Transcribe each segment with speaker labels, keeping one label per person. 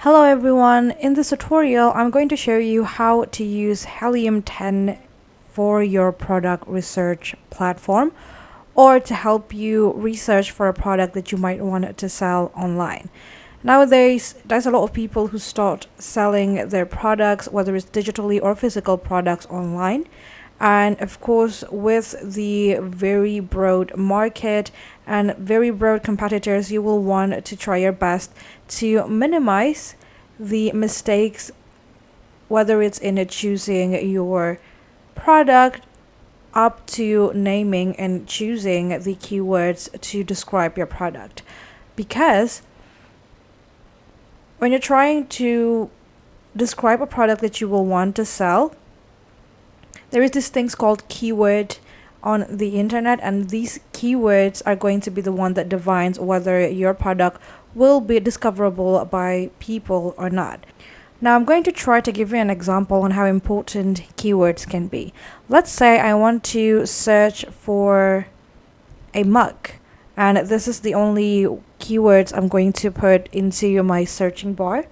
Speaker 1: Hello everyone, in this tutorial I'm going to show you how to use Helium 10 for your product research platform or to help you research for a product that you might want to sell online. Nowadays, there's a lot of people who start selling their products, whether it's digitally or physical products online. And of course, with the very broad market and very broad competitors, you will want to try your best to minimize the mistakes, whether it's in choosing your product up to naming and choosing the keywords to describe your product. Because when you're trying to describe a product that you will want to sell, there is this thing called keyword on the internet, and these keywords are going to be the one that defines whether your product will be discoverable by people or not. Now I'm going to try to give you an example on how important keywords can be. Let's say I want to search for a mug, and this is the only keywords I'm going to put into my searching bar.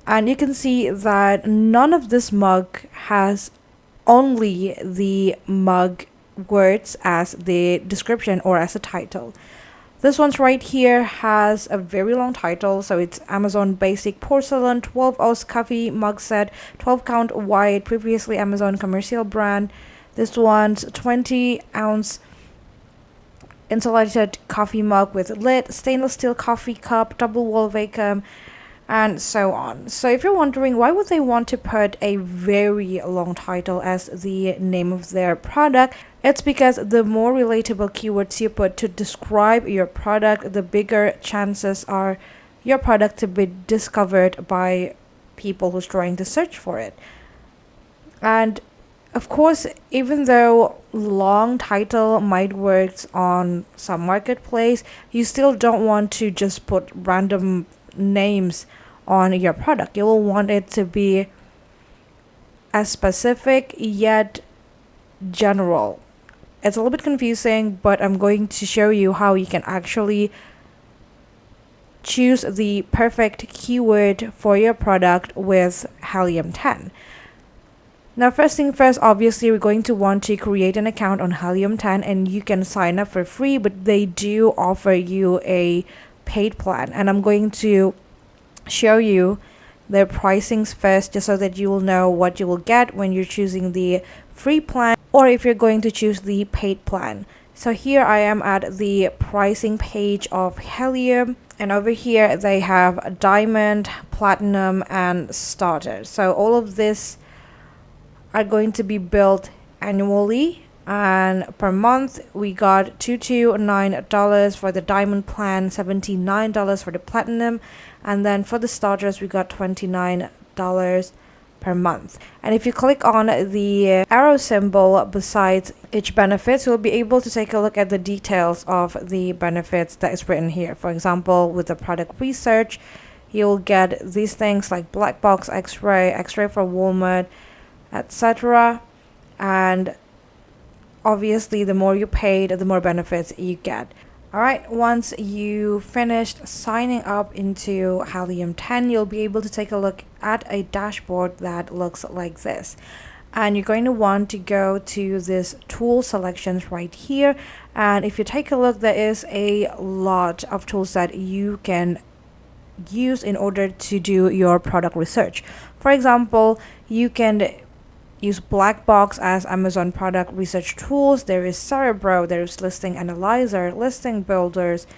Speaker 1: And you can see that none of this mug has only the mug words as the description or as a title. This one's right here has a very long title, so it's Amazon Basic Porcelain 12 ounce coffee mug set, 12 count wide, previously Amazon commercial brand. This one's 20 ounce insulated coffee mug with lid, stainless steel coffee cup, double wall vacuum, and so on. So if you're wondering why would they want to put a very long title as the name of their product, it's because the more relatable keywords you put to describe your product, the bigger chances are your product to be discovered by people who's trying to search for it. And of course, even though long title might work on some marketplace, you still don't want to just put random names on your product. You will want it to be as specific yet general. It's a little bit confusing, but I'm going to show you how you can actually choose the perfect keyword for your product with Helium 10. Now, first thing first, obviously, we're going to want to create an account on Helium 10, and you can sign up for free, but they do offer you a paid plan. And I'm going to show you their pricings first, just so that you will know what you will get when you're choosing the free plan or if you're going to choose the paid plan. So here I am at the pricing page of Helium, and over here they have diamond, platinum, and starter. So all of this are going to be billed annually, and per month we got $229 for the diamond plan, $79 for the platinum, and then for the starters we got $29 per month. And if you click on the arrow symbol beside each benefit, you'll be able to take a look at the details of the benefits that is written here. For example, with the product research, you'll get these things like black box x-ray, x-ray for Walmart, etc. And obviously the more you paid, the more benefits you get. Alright, once you finished signing up into Helium 10, you'll be able to take a look at a dashboard that looks like this. And you're going to want to go to this tool selections right here. And if you take a look, there is a lot of tools that you can use in order to do your product research. For example, you can use Black Box as Amazon product research tools. There is Cerebro, there is Listing Analyzer, Listing Builders.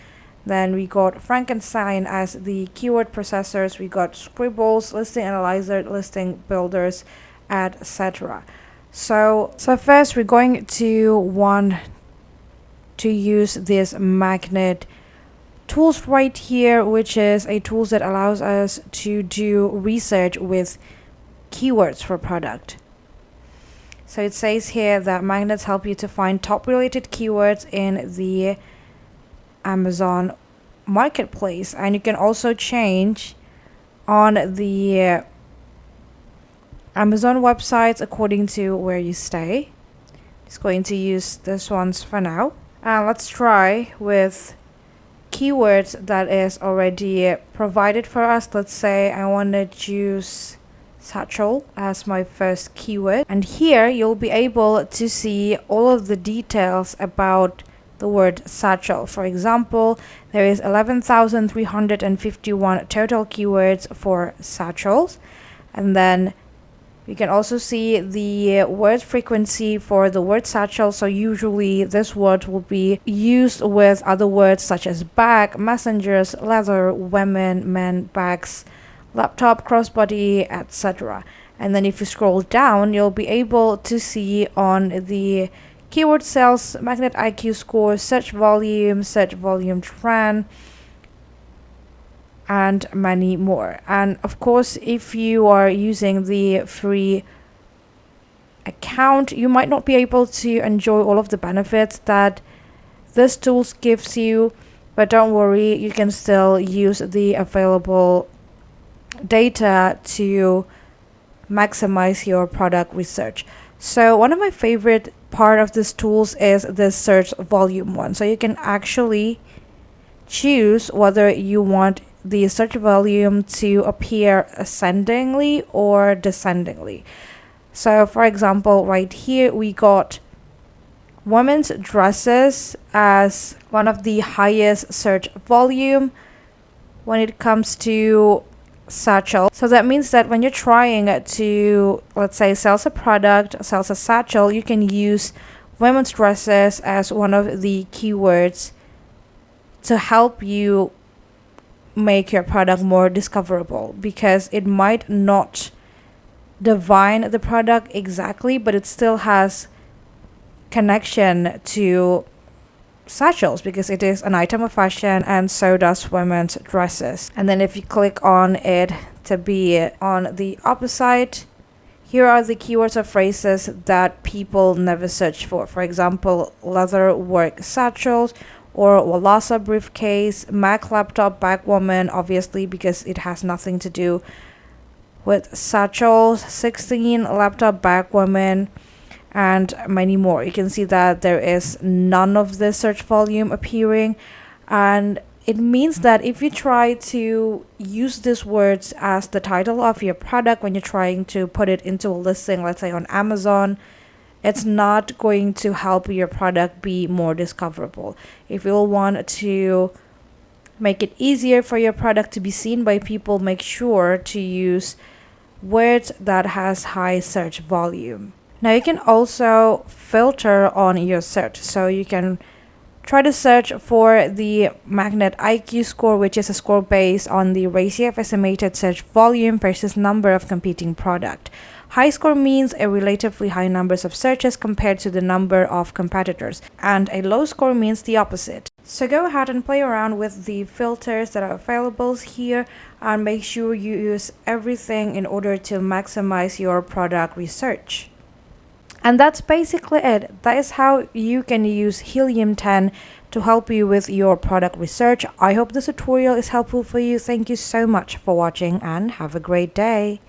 Speaker 1: Then we got Frankenstein as the keyword processors. We got Scribbles, Listing Analyzer, Listing Builders, etc. So first we're going to want to use this magnet tools right here, which is a tool that allows us to do research with keywords for product. So it says here that magnets help you to find top related keywords in the Amazon marketplace, and you can also change on the Amazon websites according to where you stay. Just going to use this ones for now. Let's try with keywords that is already provided for us. Let's say I want to choose satchel as my first keyword, and here you'll be able to see all of the details about the word satchel. For example, there is 11,351 total keywords for satchels, and then you can also see the word frequency for the word satchel. So usually this word will be used with other words such as bag, messengers, leather, women, men, bags, laptop, crossbody, etc. And then if you scroll down, you'll be able to see on the keyword cells, magnet IQ score, search volume trend, and many more. And of course, if you are using the free account, you might not be able to enjoy all of the benefits that this tool gives you, but don't worry, you can still use the available data to maximize your product research. So one of my favorite part of this tools is the search volume one. So you can actually choose whether you want the search volume to appear ascendingly or descendingly. So for example, right here we got women's dresses as one of the highest search volume when it comes to satchel. So that means that when you're trying to, let's say, sells a product, sells a satchel, you can use women's dresses as one of the keywords to help you make your product more discoverable, because it might not define the product exactly, but it still has connection to satchels because it is an item of fashion, and so does women's dresses. And then if you click on it to be on the opposite, here are the keywords or phrases that people never search for. For example, leather work satchels, or Wallasa briefcase, Mac laptop bag woman, obviously because it has nothing to do with satchels, 16 laptop bag woman, and many more. You can see that there is none of the search volume appearing, and it means that if you try to use these words as the title of your product when you're trying to put it into a listing, let's say on Amazon, it's not going to help your product be more discoverable. If you want to make it easier for your product to be seen by people, make sure to use words that has high search volume. Now you can also filter on your search. So you can try to search for the magnet IQ score, which is a score based on the ratio of estimated search volume versus number of competing product. High score means a relatively high numbers of searches compared to the number of competitors, and a low score means the opposite. So go ahead and play around with the filters that are available here, and make sure you use everything in order to maximize your product research. And that's basically it. That is how you can use Helium 10 to help you with your product research. I hope this tutorial is helpful for you. Thank you so much for watching and have a great day.